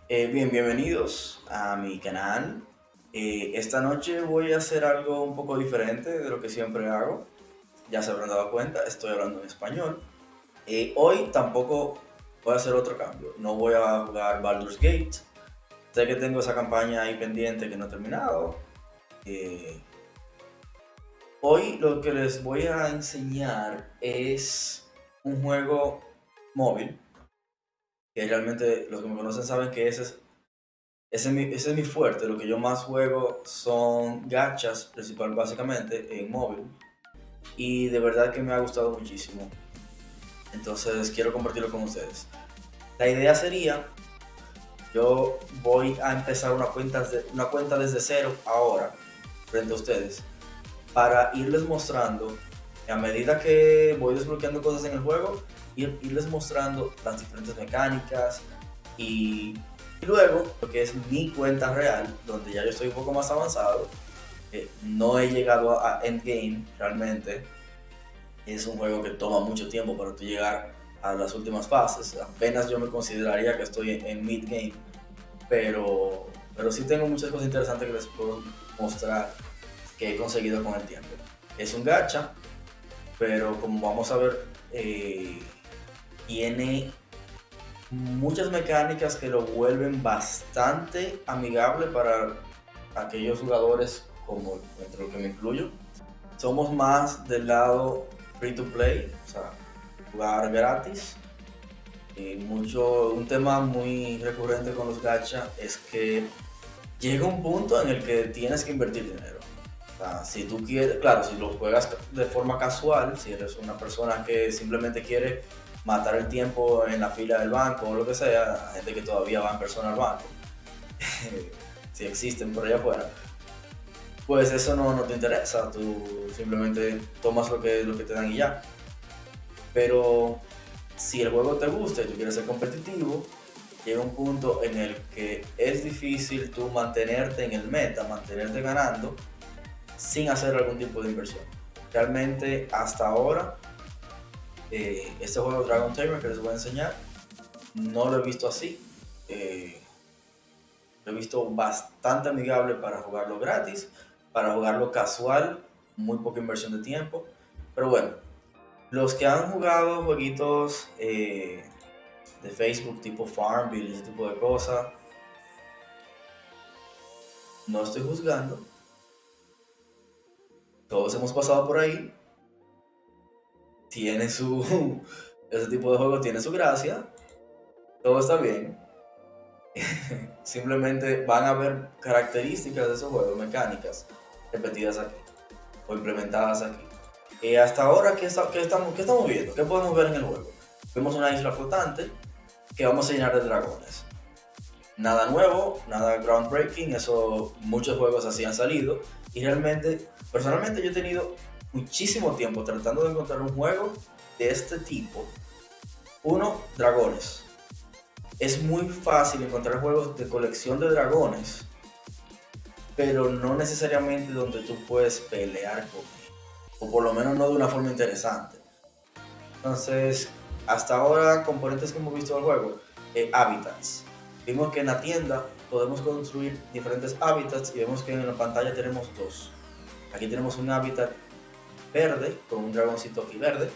Bienvenidos a mi canal. Esta noche voy a hacer algo un poco diferente de lo que siempre hago. Ya se habrán dado cuenta, estoy hablando en español. Hoy tampoco voy a hacer otro cambio. No voy a jugar Baldur's Gate. Sé que tengo esa campaña ahí pendiente que no he terminado. Eh, Hoy lo que les voy a enseñar es un juego móvil, que realmente los que me conocen saben que ese es mi fuerte. Lo que yo más juego son gachas, principal básicamente, en móvil. Y de verdad que me ha gustado muchísimo. Entonces quiero compartirlo con ustedes. La idea sería, yo voy a empezar una cuenta desde cero ahora, frente a ustedes, para irles mostrando, a medida que voy desbloqueando cosas en el juego, irles mostrando las diferentes mecánicas y, y luego lo que es mi cuenta real, donde ya yo estoy un poco más avanzado. No he llegado a endgame realmente. Es un juego que toma mucho tiempo para tú llegar a las últimas fases. Apenas yo me consideraría que estoy en mid game, pero sí tengo muchas cosas interesantes que les puedo mostrar que he conseguido con el tiempo. Es un gacha, pero como vamos a ver, tiene muchas mecánicas que lo vuelven bastante amigable para aquellos jugadores como entre los que me incluyo. Somos más del lado free to play, o sea, jugar gratis. Un tema muy recurrente con los gacha es que llega un punto en el que tienes que invertir dinero. O sea, si tú quieres, claro, si lo juegas de forma casual, si eres una persona que simplemente quiere matar el tiempo en la fila del banco o lo que sea, gente que todavía va en persona al banco, si existen por allá afuera, pues eso no te interesa, tú simplemente tomas lo que te dan y ya. Pero si el juego te gusta y tú quieres ser competitivo, llega un punto en el que es difícil tú mantenerte en el meta, mantenerte ganando sin hacer algún tipo de inversión. Realmente hasta ahora, este juego Dragon Tamer que les voy a enseñar, no lo he visto así. Eh, lo he visto bastante amigable para jugarlo gratis, para jugarlo casual, muy poca inversión de tiempo. Pero bueno, los que han jugado jueguitos de Facebook tipo Farmville y ese tipo de cosas, no estoy juzgando. Todos hemos pasado por ahí. Tiene su... Ese tipo de juego tiene su gracia. Todo está bien. Simplemente van a ver características de esos juegos, mecánicas, repetidas aquí o implementadas aquí. Hasta ahora, ¿qué estamos viendo? ¿Qué podemos ver en el juego? Vemos una isla flotante que vamos a llenar de dragones. Nada nuevo, nada groundbreaking, eso muchos juegos así han salido. Y realmente, personalmente yo he tenido muchísimo tiempo tratando de encontrar un juego de este tipo. Uno, dragones. Es muy fácil encontrar juegos de colección de dragones, pero no necesariamente donde tú puedes pelear con ellos, o por lo menos no de una forma interesante. Entonces, hasta ahora, componentes que hemos visto del juego, hábitats. Vimos que en la tienda podemos construir diferentes hábitats y vemos que en la pantalla tenemos dos. Aquí tenemos un hábitat verde con un dragoncito aquí verde,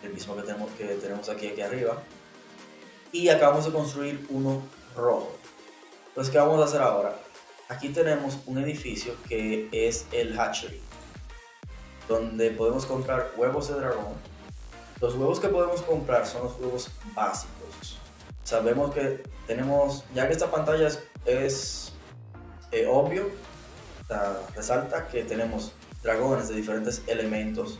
el mismo que tenemos aquí arriba. Y acabamos de construir uno rojo. Entonces, ¿qué vamos a hacer ahora? Aquí tenemos un edificio que es el hatchery, donde podemos comprar huevos de dragón. Los huevos que podemos comprar son los huevos básicos. Sabemos que tenemos, ya que esta pantalla es obvio, resalta que tenemos dragones de diferentes elementos.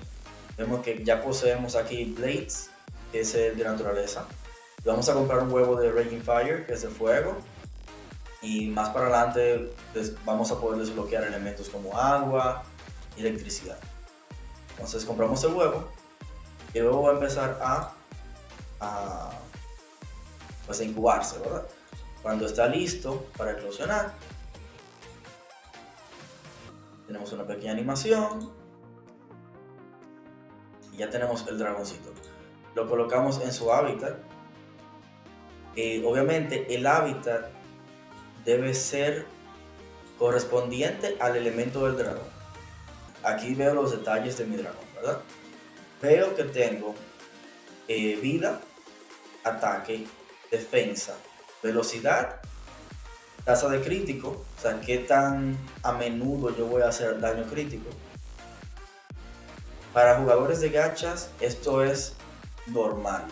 Vemos que ya poseemos aquí Blades, que es el de naturaleza. Vamos a comprar un huevo de Raging Fire, que es de fuego. Y más para adelante vamos a poder desbloquear elementos como agua y electricidad. Entonces compramos el huevo y luego va a empezar a, pues a incubarse, ¿verdad? Cuando está listo para eclosionar, tenemos una pequeña animación y ya tenemos el dragoncito. Lo colocamos en su hábitat Obviamente el hábitat debe ser correspondiente al elemento del dragón. Aquí veo los detalles de mi dragón, ¿verdad? Veo que tengo vida, ataque, defensa, velocidad, tasa de crítico, o sea, qué tan a menudo yo voy a hacer daño crítico. Para jugadores de gachas esto es normal,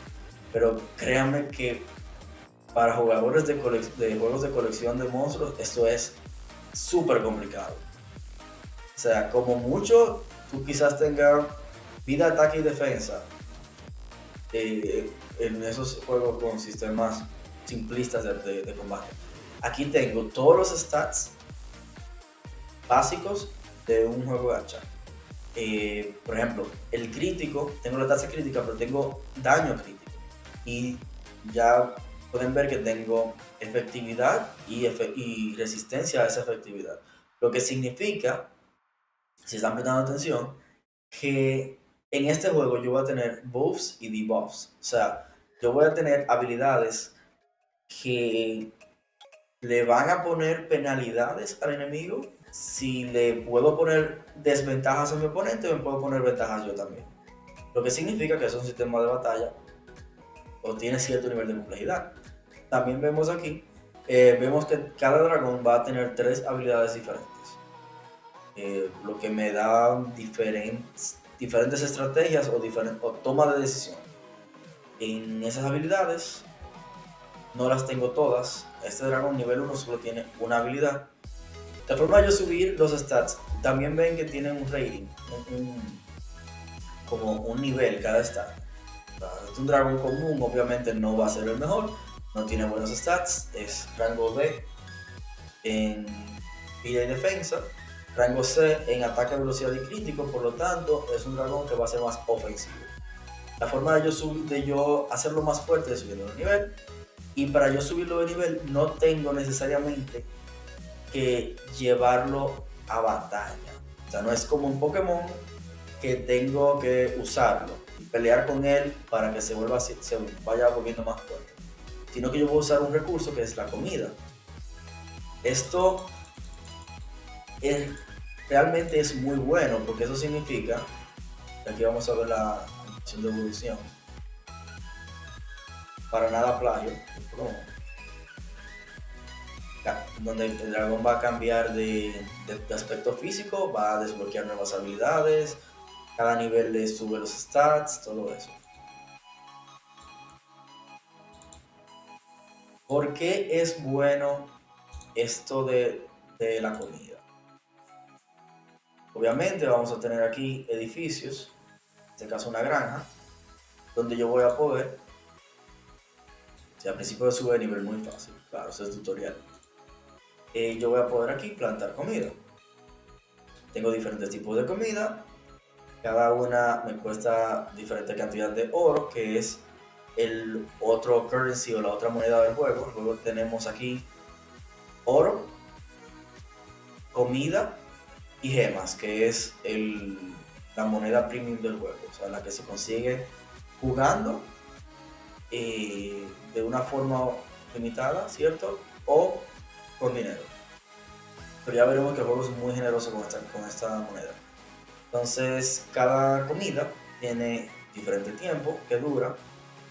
pero créanme que para jugadores de juegos de colección de monstruos esto es súper complicado. O sea, como mucho, tú quizás tengas vida, ataque y defensa en esos juegos con sistemas simplistas de combate. Aquí tengo todos los stats básicos de un juego gacha. Por ejemplo, el crítico, tengo la tasa crítica, pero tengo daño crítico. Y ya pueden ver que tengo efectividad y resistencia a esa efectividad. Lo que significa, si están prestando atención, que en este juego yo voy a tener buffs y debuffs. O sea, yo voy a tener habilidades que le van a poner penalidades al enemigo. Si le puedo poner desventajas a mi oponente, me puedo poner ventajas yo también. Lo que significa que es un sistema de batalla o tiene cierto nivel de complejidad. También vemos aquí, vemos que cada dragón va a tener 3 habilidades diferentes. Lo que me da diferentes estrategias o toma de decisión. En esas habilidades no las tengo todas. Este dragón nivel 1 solo tiene una habilidad. La forma de yo subir los stats, también ven que tienen un rating, como un nivel cada stat. Un dragón común obviamente no va a ser el mejor, no tiene buenos stats, es rango D en vida y defensa, rango C en ataque, velocidad y crítico, por lo tanto es un dragón que va a ser más ofensivo. La forma de yo hacerlo más fuerte es subiendo de nivel, y para yo subirlo de nivel no tengo necesariamente que llevarlo a batalla. O sea, no es como un Pokémon que tengo que usarlo y pelear con él para que se vaya volviendo más fuerte, sino que yo voy a usar un recurso que es la comida. Esto es, realmente es muy bueno porque eso significa, aquí vamos a ver la animación de evolución, para nada plagio, donde el dragón va a cambiar de aspecto físico, va a desbloquear nuevas habilidades, cada nivel le sube los stats, todo eso. ¿Por qué es bueno esto de la comida? Obviamente vamos a tener aquí edificios, en este caso una granja, donde yo voy a poder, si al principio de sube de nivel muy fácil, claro, eso es tutorial, yo voy a poder aquí plantar comida. Tengo diferentes tipos de comida, cada una me cuesta diferente cantidad de oro, que es el otro currency o la otra moneda del juego. Luego tenemos aquí oro, comida y gemas, que es la moneda premium del juego, o sea, la que se consigue jugando de una forma limitada, ¿cierto? O con dinero. Pero ya veremos que el juego es muy generoso con esta moneda. Entonces, cada comida tiene diferente tiempo que dura,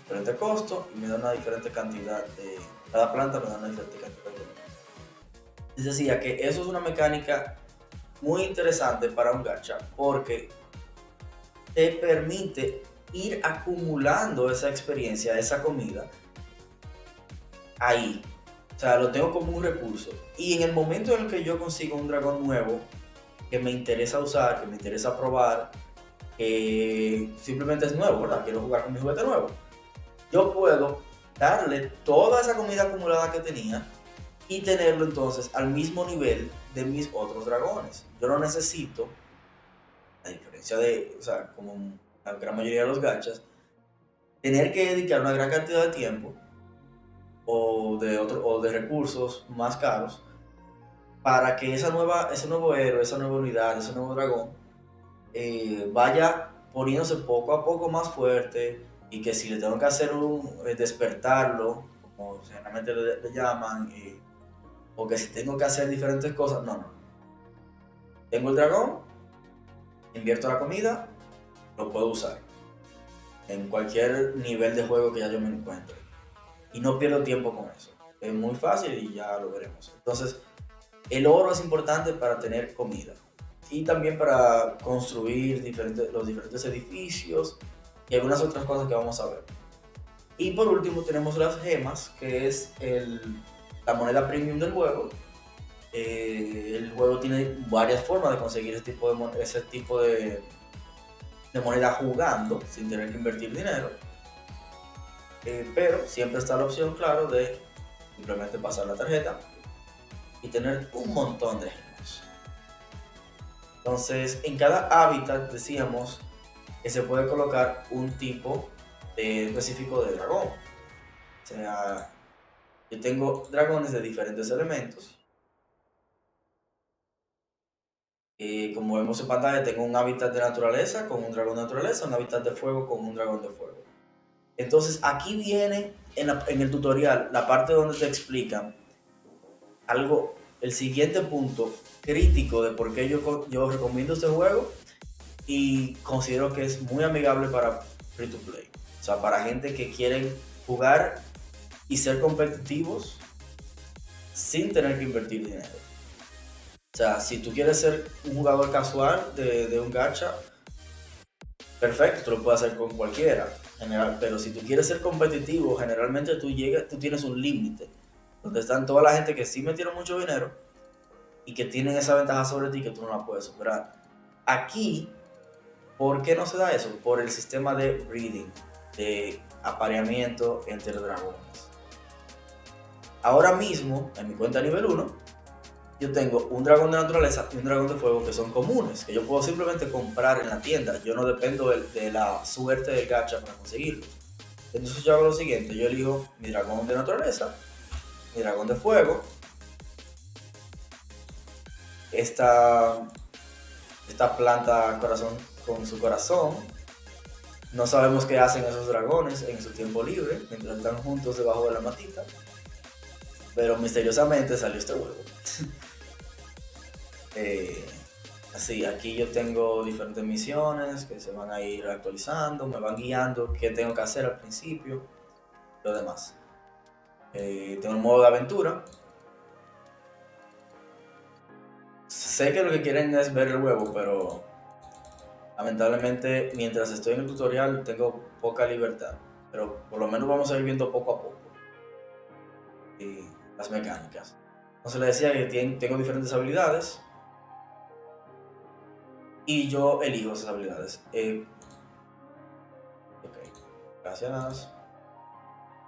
diferente costo y me da una diferente cantidad de. Cada planta me da una diferente cantidad de dinero. Les decía que eso es una mecánica muy interesante para un gacha porque te permite ir acumulando esa experiencia, esa comida ahí. O sea, lo tengo como un recurso. Y en el momento en el que yo consigo un dragón nuevo que me interesa usar, que me interesa probar, que simplemente es nuevo, ¿verdad? Quiero jugar con mi juguete nuevo. Yo puedo darle toda esa comida acumulada que tenía y tenerlo entonces al mismo nivel de mis otros dragones. Yo no necesito, a diferencia de, o sea, como la gran mayoría de los gachas, tener que dedicar una gran cantidad de tiempo o de recursos más caros para que ese nuevo héroe, esa nueva unidad, ese nuevo dragón vaya poniéndose poco a poco más fuerte, y que si le tengo que hacer despertarlo como generalmente le llaman, o que si tengo que hacer diferentes cosas, no, no. Tengo el dragón, invierto la comida, lo puedo usar en cualquier nivel de juego que ya yo me encuentre. Y no pierdo tiempo con eso. Es muy fácil y ya lo veremos. Entonces, el oro es importante para tener comida y también para construir los diferentes edificios y algunas otras cosas que vamos a ver. Y por último tenemos las gemas, que es la moneda premium del juego. El juego tiene varias formas de conseguir ese tipo de moneda jugando sin tener que invertir dinero. Pero siempre está la opción, claro, de simplemente pasar la tarjeta y tener un montón de gemas. Entonces, en cada hábitat decíamos que se puede colocar un tipo específico de dragón. O sea, yo tengo dragones de diferentes elementos. Como vemos en pantalla, tengo un hábitat de naturaleza con un dragón de naturaleza, un hábitat de fuego con un dragón de fuego. Entonces, aquí viene en el tutorial la parte donde te explican el siguiente punto crítico de por qué yo recomiendo este juego y considero que es muy amigable para free to play. O sea, para gente que quieren jugar y ser competitivos sin tener que invertir dinero. O sea, si tú quieres ser un jugador casual de un gacha, perfecto, tú lo puedes hacer con cualquiera, pero si tú quieres ser competitivo, generalmente tú tienes un límite, donde están toda la gente que sí metieron mucho dinero y que tienen esa ventaja sobre ti que tú no la puedes superar. Aquí, ¿por qué no se da eso? Por el sistema de breeding, de apareamiento entre dragones. Ahora mismo, en mi cuenta nivel 1, yo tengo un dragón de naturaleza y un dragón de fuego que son comunes, que yo puedo simplemente comprar en la tienda. Yo no dependo de la suerte del gacha para conseguirlo. Entonces yo hago lo siguiente, yo elijo mi dragón de naturaleza, mi dragón de fuego, esta planta corazón con su corazón. No sabemos qué hacen esos dragones en su tiempo libre, mientras están juntos debajo de la matita. Pero misteriosamente salió este huevo. Así, aquí yo tengo diferentes misiones que se van a ir actualizando, me van guiando qué tengo que hacer al principio, lo demás. Tengo el modo de aventura. Sé que lo que quieren es ver el huevo, pero lamentablemente mientras estoy en el tutorial tengo poca libertad. Pero por lo menos vamos a ir viendo poco a poco las mecánicas. Entonces les decía que tengo diferentes habilidades. Y yo elijo esas habilidades. Ok, gracias.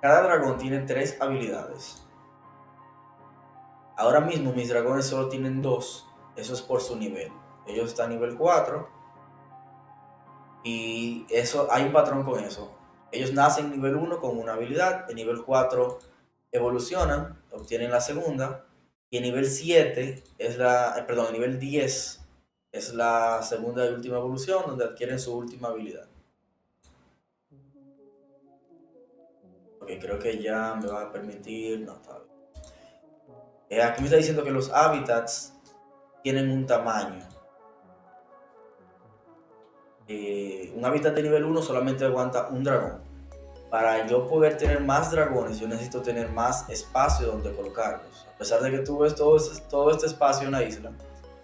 Cada dragón tiene 3 habilidades. Ahora mismo mis dragones solo tienen 2. Eso es por su nivel. Ellos están a nivel 4. Y eso, hay un patrón con eso. Ellos nacen en nivel 1 con una habilidad. En nivel 4 evolucionan, obtienen la segunda. Y en nivel 7 en nivel 10 es la segunda y última evolución donde adquieren su última habilidad. Ok, creo que ya me va a permitir. No, está bien. Aquí me está diciendo que los hábitats tienen un tamaño. Un hábitat de nivel 1 solamente aguanta un dragón. Para yo poder tener más dragones, yo necesito tener más espacio donde colocarlos. A pesar de que tú ves todo este espacio en la isla,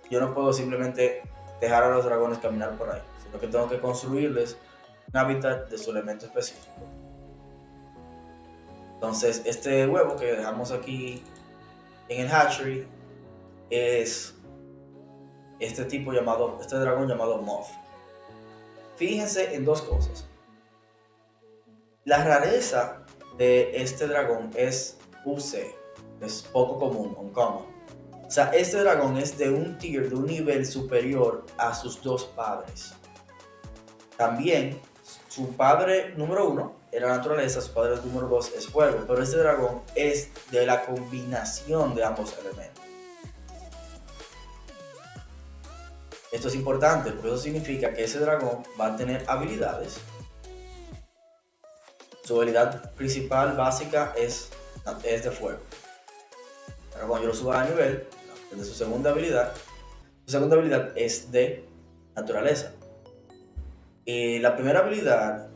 yo no puedo simplemente dejar a los dragones caminar por ahí, sino que tengo que construirles un hábitat de su elemento específico. Entonces, este huevo que dejamos aquí en el hatchery es este dragón llamado Moth. Fíjense en 2 cosas. La rareza de este dragón es UC, es poco común, uncommon. O sea, este dragón es de un tier, de un nivel superior a sus 2 padres. También, su padre número 1 era naturaleza, su padre número 2 es fuego, pero este dragón es de la combinación de ambos elementos. Esto es importante porque eso significa que ese dragón va a tener habilidades. Su habilidad principal básica es es de fuego. Pero cuando yo lo suba a nivel, de su segunda habilidad es de naturaleza. Y la primera habilidad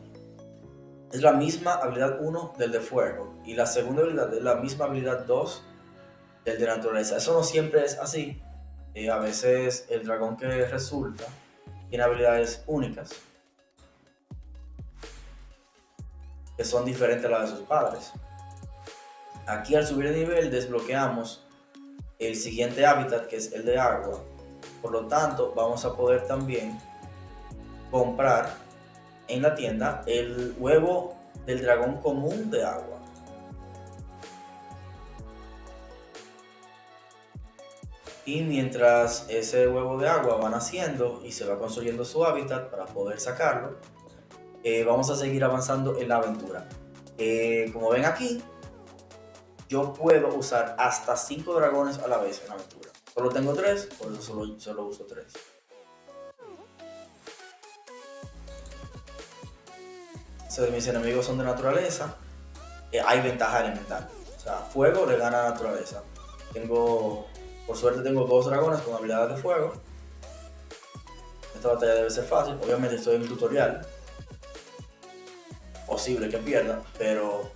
es la misma habilidad 1 del de fuego. Y la segunda habilidad es la misma habilidad 2 del de naturaleza. Eso no siempre es así. A veces el dragón que resulta tiene habilidades únicas que son diferentes a las de sus padres. Aquí al subir de nivel desbloqueamos el siguiente hábitat, que es el de agua. Por lo tanto, vamos a poder también comprar en la tienda el huevo del dragón común de agua. Y mientras ese huevo de agua va naciendo y se va construyendo su hábitat para poder sacarlo, vamos a seguir avanzando en la aventura. Como ven aquí, yo puedo usar hasta 5 dragones a la vez en la aventura. Solo tengo 3, por eso solo uso 3. Entonces, mis enemigos son de naturaleza. Hay ventaja elemental. O sea, fuego le gana a naturaleza. Por suerte tengo 2 dragones con habilidades de fuego. Esta batalla debe ser fácil. Obviamente estoy en un tutorial. Posible que pierda, pero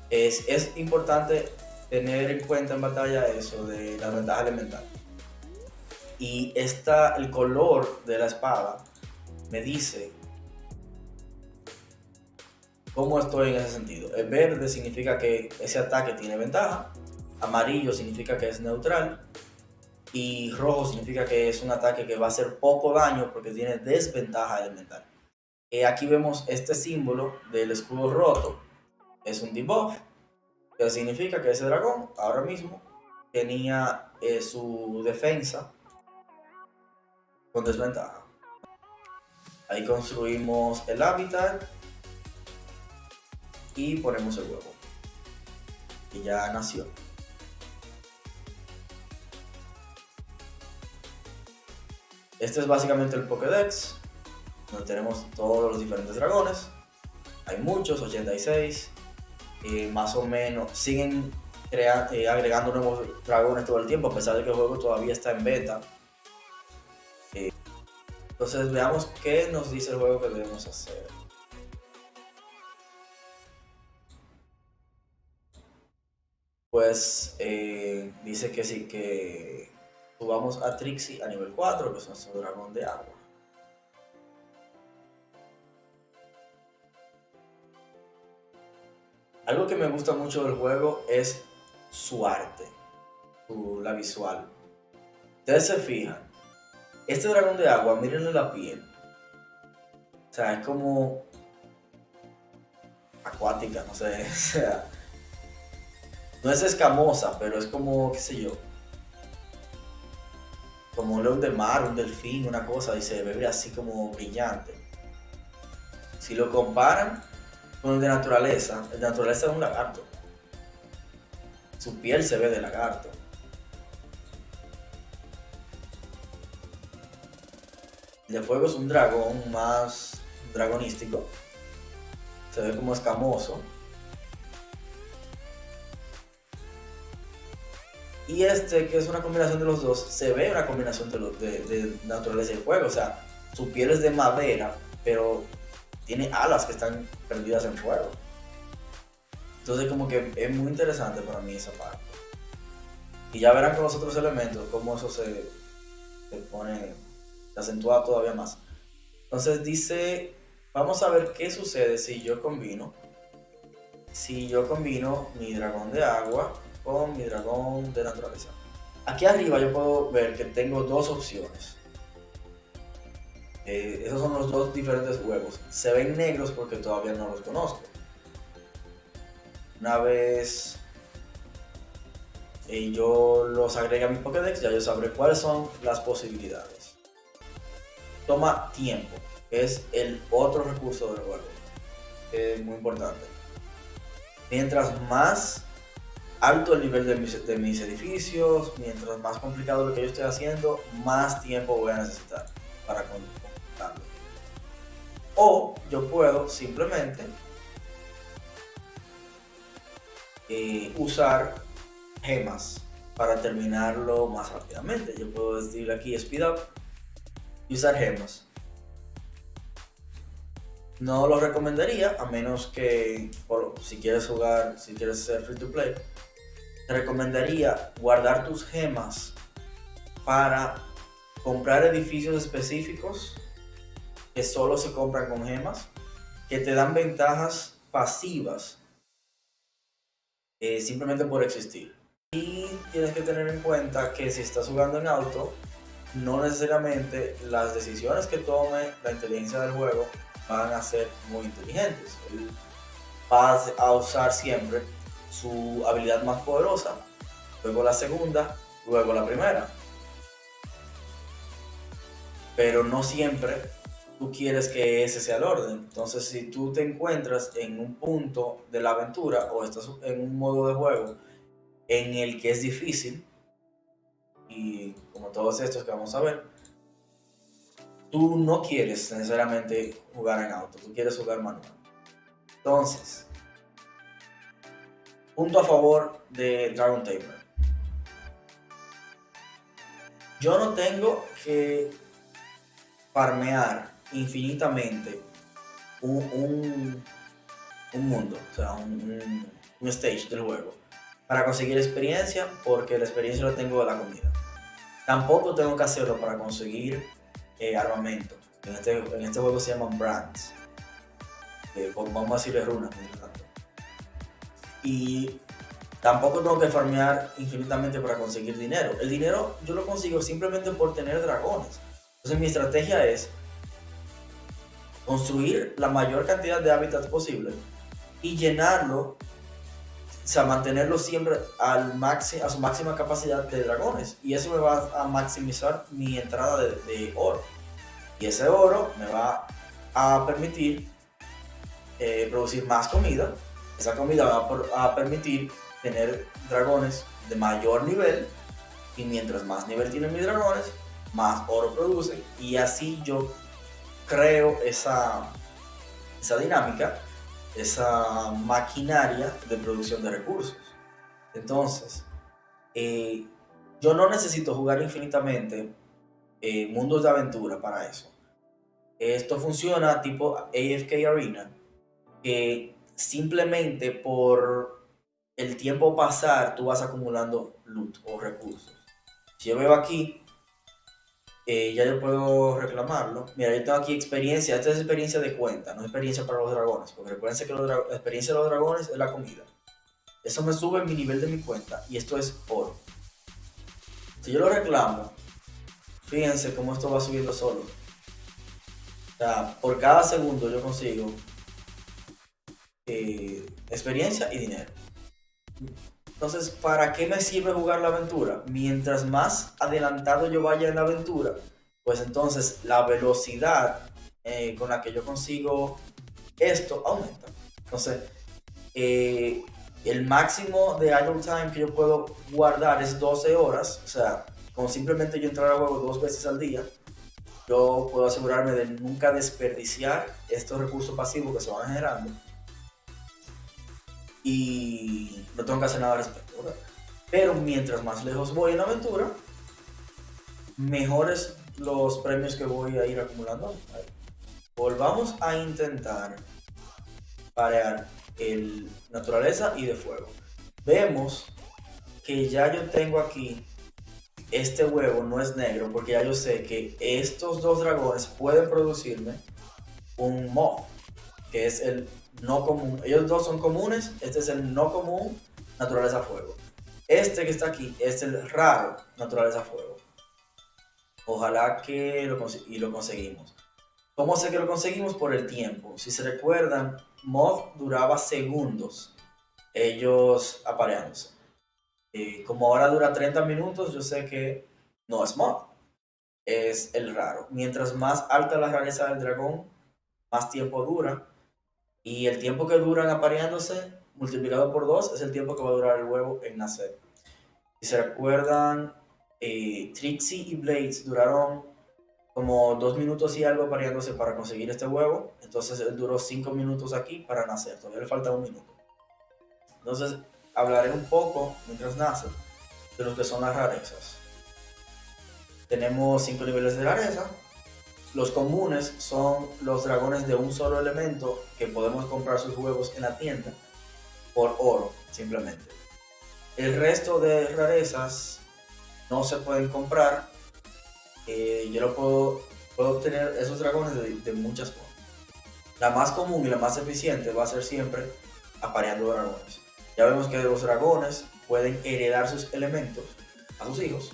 es importante tener en cuenta en batalla eso de la ventaja elemental. Y el color de la espada me dice cómo estoy en ese sentido. El verde significa que ese ataque tiene ventaja, amarillo significa que es neutral y rojo significa que es un ataque que va a hacer poco daño porque tiene desventaja elemental. Aquí vemos este símbolo del escudo roto, es un debuff, que significa que ese dragón ahora mismo tenía su defensa con desventaja. Ahí construimos el hábitat y ponemos el huevo, que ya nació. Este es básicamente el Pokédex, donde tenemos todos los diferentes dragones. Hay muchos, 86. Más o menos siguen agregando nuevos dragones todo el tiempo, a pesar de que el juego todavía está en beta. Entonces veamos qué nos dice el juego que debemos hacer. Pues dice que sí, que subamos a Trixie a nivel 4, que es nuestro dragón de agua. Algo que me gusta mucho del juego es su arte, la visual. Ustedes se fijan, este dragón de agua, mírenle la piel. O sea, es como acuática, no sé, o sea, no es escamosa, pero es como, qué sé yo, como un león de mar, un delfín, una cosa, y se ve así como brillante. Si lo comparan con el de naturaleza es un lagarto. Su piel se ve de lagarto. El de fuego es un dragón más dragonístico. Se ve como escamoso. Y este, que es una combinación de los dos, se ve una combinación de naturaleza y fuego. O sea, su piel es de madera, pero tiene alas que están prendidas en fuego. Entonces como que es muy interesante para mí esa parte. Y ya verán con los otros elementos cómo eso se pone, se acentúa todavía más. Entonces dice, vamos a ver qué sucede si yo combino mi dragón de agua con mi dragón de naturaleza. Aquí arriba yo puedo ver que tengo 2 opciones. Esos son los 2 diferentes huevos. Se ven negros porque todavía no los conozco. Una vez yo los agregue a mi Pokédex, ya yo sabré cuáles son las posibilidades. Toma tiempo, es el otro recurso del juego. Es muy importante. Mientras más alto el nivel de mis edificios, mientras más complicado lo que yo estoy haciendo, más tiempo voy a necesitar para completarlo. O yo puedo simplemente usar gemas para terminarlo más rápidamente. Yo puedo decir aquí speed up y usar gemas. No lo recomendaría a menos que, si quieres jugar, si quieres ser free to play, te recomendaría guardar tus gemas para comprar edificios específicos que solo se compran con gemas, que te dan ventajas pasivas simplemente por existir. Y tienes que tener en cuenta que si estás jugando en auto, no necesariamente las decisiones que tome la inteligencia del juego van a ser muy inteligentes. Él va a usar siempre su habilidad más poderosa, luego la segunda, luego la primera. Pero no siempre tú quieres que ese sea el orden. Entonces, si tú te encuentras en un punto de la aventura o estás en un modo de juego en el que es difícil, y como todos estos que vamos a ver, tú no quieres necesariamente jugar en auto, tú quieres jugar manual. Entonces, punto a favor de Dragon Tamer. Yo no tengo que farmear infinitamente un mundo, o sea, un stage del juego para conseguir experiencia, porque la experiencia la tengo de la comida. Tampoco tengo que hacerlo para conseguir armamento. En este juego se llaman brands. Vamos a decirle runas. Y tampoco tengo que farmear infinitamente para conseguir dinero. El dinero yo lo consigo simplemente por tener dragones. Entonces mi estrategia es construir la mayor cantidad de hábitats posible y llenarlo, o sea, mantenerlo siempre a su máxima capacidad de dragones. Y eso me va a maximizar mi entrada de oro. Y ese oro me va a permitir producir más comida. Esa comida va a permitir tener dragones de mayor nivel. Y mientras más nivel tienen mis dragones, más oro producen. Y así yo creo esa dinámica, esa maquinaria de producción de recursos. Entonces, yo no necesito jugar infinitamente mundos de aventura para eso. Esto funciona tipo AFK Arena, que simplemente por el tiempo pasar tú vas acumulando loot o recursos. Si yo veo aquí, ya yo puedo reclamarlo. Mira, yo tengo aquí experiencia. Esta es experiencia de cuenta, no experiencia para los dragones. Porque recuerden que la experiencia de los dragones es la comida. Eso me sube mi nivel de mi cuenta y esto es oro. Si yo lo reclamo, fíjense cómo esto va subiendo solo. O sea, por cada segundo yo consigo experiencia y dinero. Entonces, ¿para qué me sirve jugar la aventura? Mientras más adelantado yo vaya en la aventura, pues entonces la velocidad con la que yo consigo esto aumenta. Entonces, el máximo de idle time que yo puedo guardar es 12 horas. O sea, con simplemente yo entrar al juego 2 veces al día, yo puedo asegurarme de nunca desperdiciar estos recursos pasivos que se van generando. Y no tengo que hacer nada al respecto, ¿verdad? Pero mientras más lejos voy en la aventura, mejores los premios que voy a ir acumulando. Volvamos a intentar parear el naturaleza y de fuego. Vemos que ya yo tengo aquí, este huevo no es negro porque ya yo sé que estos dos dragones pueden producirme un mob, que es el no común. Ellos dos son comunes, este es el no común, naturaleza fuego. Este que está aquí es el raro, naturaleza fuego. Ojalá que lo conseguimos. ¿Cómo sé que lo conseguimos? Por el tiempo. Si se recuerdan, Moth duraba segundos ellos apareándose. Como ahora dura 30 minutos, yo sé que no es Moth, es el raro. Mientras más alta la rareza del dragón, más tiempo dura. Y el tiempo que duran apareándose, multiplicado por 2, es el tiempo que va a durar el huevo en nacer. Si se recuerdan, Trixie y Blades duraron como 2 minutos y algo apareándose para conseguir este huevo. Entonces él duró 5 minutos aquí para nacer. Todavía le falta 1 minuto. Entonces, hablaré un poco, mientras nacen, de lo que son las rarezas. Tenemos 5 niveles de rareza. Los comunes son los dragones de un solo elemento que podemos comprar sus huevos en la tienda por oro, simplemente. El resto de rarezas no se pueden comprar. Yo lo puedo obtener esos dragones de muchas formas. La más común y la más eficiente va a ser siempre apareando dragones. Ya vemos que los dragones pueden heredar sus elementos a sus hijos.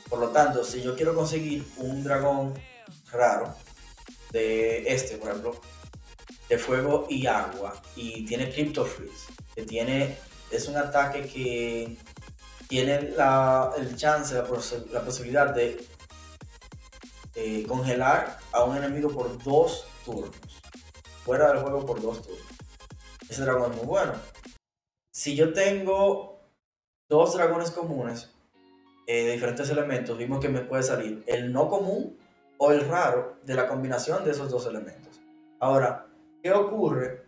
Por lo tanto, si yo quiero conseguir un dragón raro de por ejemplo, de fuego y agua, y tiene Crypto Freeze, es un ataque que tiene el chance, la posibilidad de congelar a un enemigo por 2 turnos, fuera del juego por 2 turnos. Ese dragón es muy bueno. Si yo tengo 2 dragones comunes de diferentes elementos, vimos que me puede salir el no común o el raro de la combinación de esos 2 elementos. Ahora, ¿qué ocurre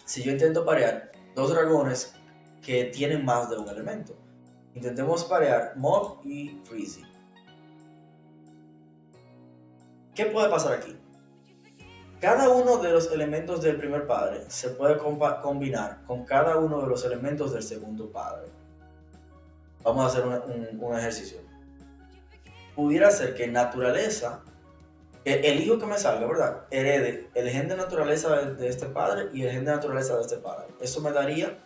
si yo intento parear 2 dragones que tienen más de un elemento? Intentemos parear Moth y Freezy. ¿Qué puede pasar aquí? Cada uno de los elementos del primer padre se puede combinar con cada uno de los elementos del segundo padre. Vamos a hacer un ejercicio. Pudiera ser que naturaleza, el hijo que me salga, ¿verdad?, herede el gen de naturaleza de este padre y el gen de naturaleza de este padre. Eso me daría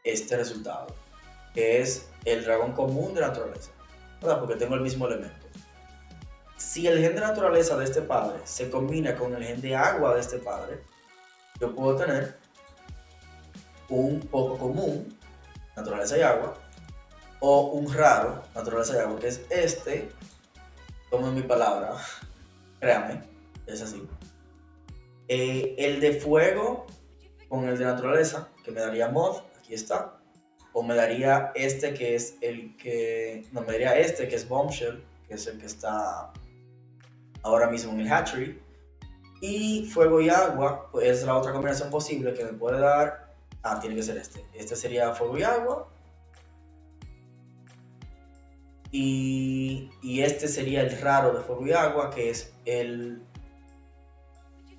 este resultado, que es el dragón común de naturaleza, ¿verdad?, porque tengo el mismo elemento. Si el gen de naturaleza de este padre se combina con el gen de agua de este padre, yo puedo tener un poco común, naturaleza y agua, o un raro, naturaleza y agua, que es este. Tomen mi palabra, créanme, es así. El de fuego con el de naturaleza, que me daría Moth, aquí está. O me daría este que es me daría este que es Bombshell, que es el que está ahora mismo en el hatchery. Y fuego y agua, pues es la otra combinación posible que me puede dar. Tiene que ser este. Este sería fuego y agua. Y este sería el raro de fuego y agua, que es el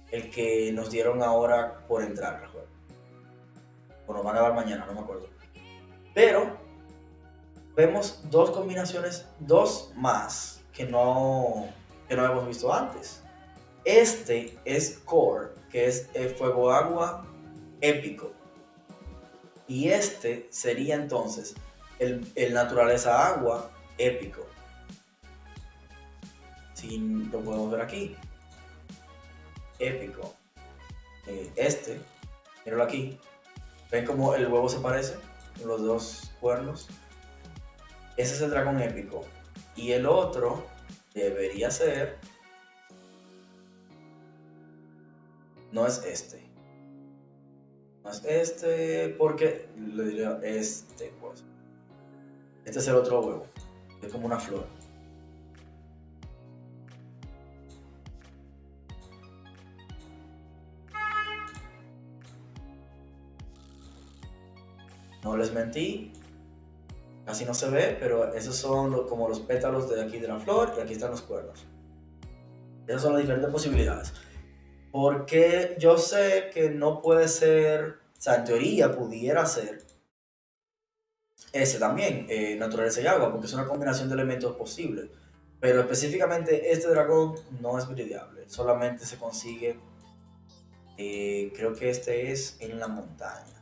que nos dieron ahora por entrar al juego. O nos van a dar mañana, no me acuerdo. Pero vemos 2 combinaciones, 2 más, que no hemos visto antes. Este es Core, que es el fuego agua épico. Y este sería entonces el naturaleza agua épico. Si lo podemos ver aquí, épico. Míralo aquí. ¿Ven cómo el huevo se parece? Los 2 cuernos. Ese es el dragón épico. Y el otro debería ser. No es este. No es este, porque le diría este, pues. Este es el otro huevo. Es como una flor. No les mentí, casi no se ve, pero esos son como los pétalos de aquí de la flor y aquí están los cuernos. Esas son las diferentes posibilidades. Porque yo sé que no puede ser, o sea, en teoría pudiera ser ese también, naturaleza y agua, porque es una combinación de elementos posibles. Pero específicamente este dragón no es viridiable, solamente se consigue, creo que este es en la montaña.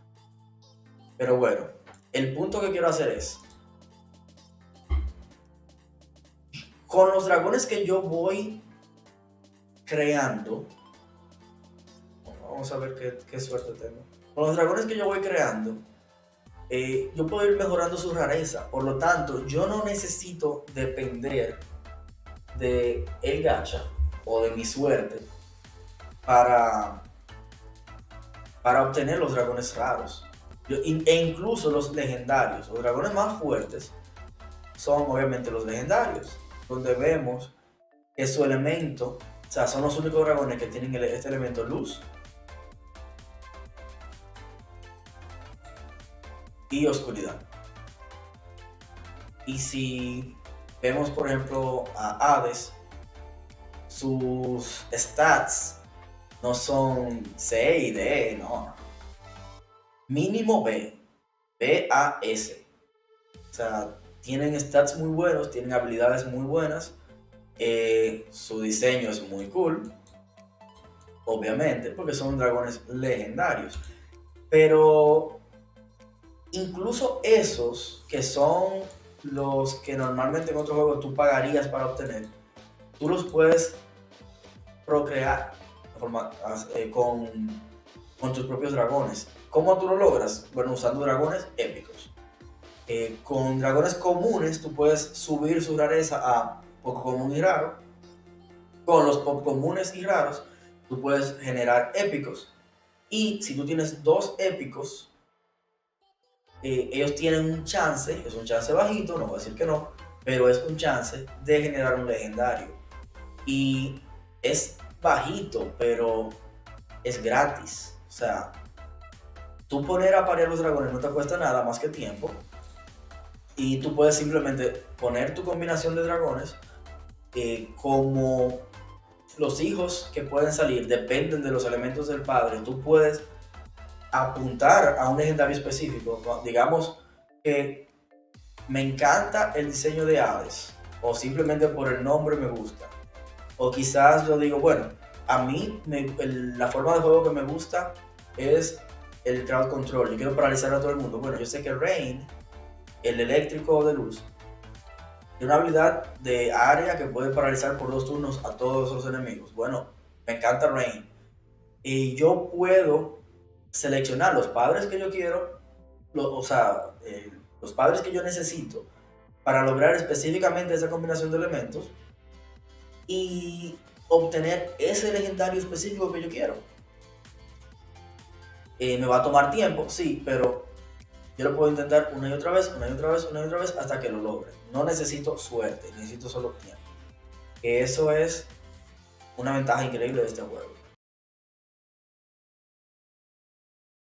Pero bueno, el punto que quiero hacer es, con los dragones que yo voy creando, vamos a ver qué suerte tengo. Con los dragones que yo voy creando, yo puedo ir mejorando su rareza. Por lo tanto, yo no necesito depender de el gacha o de mi suerte para obtener los dragones raros. E incluso los legendarios. Los dragones más fuertes son obviamente los legendarios, donde vemos que su elemento, o sea, son los únicos dragones que tienen este elemento luz. y oscuridad. Y si vemos, por ejemplo, a Hades, sus stats no son C y D, no. Mínimo B, B-A-S. O sea, tienen stats muy buenos, tienen habilidades muy buenas. Su diseño es muy cool, obviamente, porque son dragones legendarios. Pero incluso esos que son los que normalmente en otro juego tú pagarías para obtener, tú los puedes procrear con tus propios dragones. ¿Cómo tú lo logras? Bueno, usando dragones épicos. Con dragones comunes tú puedes subir su rareza a poco común y raro. Con los poco comunes y raros tú puedes generar épicos. Y si tú tienes dos épicos, ellos tienen un chance, es un chance bajito, no voy a decir que no, pero es un chance de generar un legendario. Y es bajito, pero es gratis. O sea, tú poner a parir los dragones no te cuesta nada más que tiempo. Y tú puedes simplemente poner tu combinación de dragones, como los hijos que pueden salir dependen de los elementos del padre. Tú puedes apuntar a un legendario específico. Digamos que me encanta el diseño de Hades, o simplemente por el nombre me gusta. O quizás yo digo, bueno, a mí la forma de juego que me gusta es el crowd control. Yo quiero paralizar a todo el mundo. Bueno, yo sé que Rain, el eléctrico de luz, tiene una habilidad de área que puede paralizar por 2 turnos a todos los enemigos. Bueno, me encanta Rain. Y yo puedo seleccionar los padres que yo quiero, los padres que yo necesito para lograr específicamente esa combinación de elementos y obtener ese legendario específico que yo quiero. Me va a tomar tiempo, sí, pero yo lo puedo intentar una y otra vez, una y otra vez, una y otra vez hasta que lo logre. No necesito suerte, necesito solo tiempo. Eso es una ventaja increíble de este juego.